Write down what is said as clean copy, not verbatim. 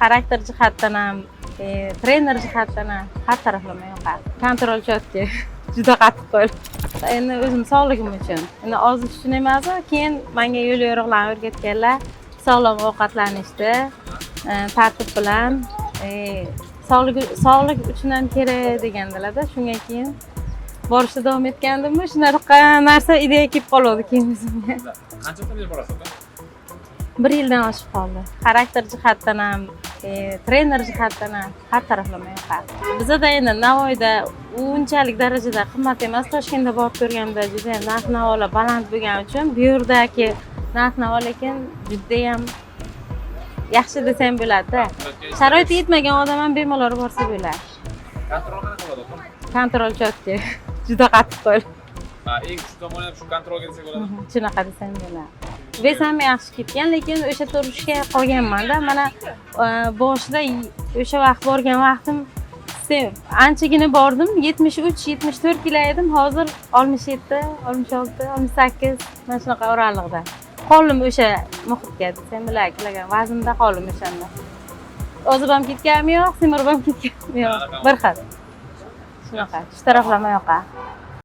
xarakter jihatdan ham, trener jihatdan ham har taraflama yoqadi. Kontrol chotki, juda qattiq qo'l. Endi o'zim sog'ligim uchun. Endi ozish uchun emas, keyin menga yo'l yo'riqlarni o'rgatganlar. Sog'lom ovqatlanishda, tartib bilan, sog'lik uchun ham kerak degandilar-da. Shundan keyin borishda davom etgandimmi, shunaqa narsa ideya kelib qoldi keyin o'zimga. Qanchadan beri borasiz? 1 yildan oshib qoldi. Xarakter jihatdan ham, trener jihatdan ham har taraflama yoqadi. Bizda endi Navoiyda unchalik darajada qimmat emas. Toshkentda borib ko'rganimda juda ham narx-navolar baland bo'lgani uchun bu yerdagi narx-navo lekin juda ham yaxshi desam bo'ladi-da. Sharoiti yetmagan odam ham bemalol borsa bo'ladi. Kontrol qanaqa bo'ladi? Kontrol chotki, juda qattiq qo'l. Eng kuchli tomoni ham shu kontrolga desak bo'ladi. Shunaqa desam bo'ladi. Vesam yaxshi ketgan, lekin o'sha turishga qolganman-da. Mana boshida o'sha vaqt borgan vaqtim anchagina bordim. 73-74 kilo edim. Hozir 67, 66, 68 mana shunaqa oraliqda. Qolim o'sha muhitga desam bo'ladi, kilogram vaznda qolim o'shanda. O'zib ham ketganmi yo'q, semirib ham ketganmi yo'q. Bir xil. Shunaqa, shu taraflama yoqadi.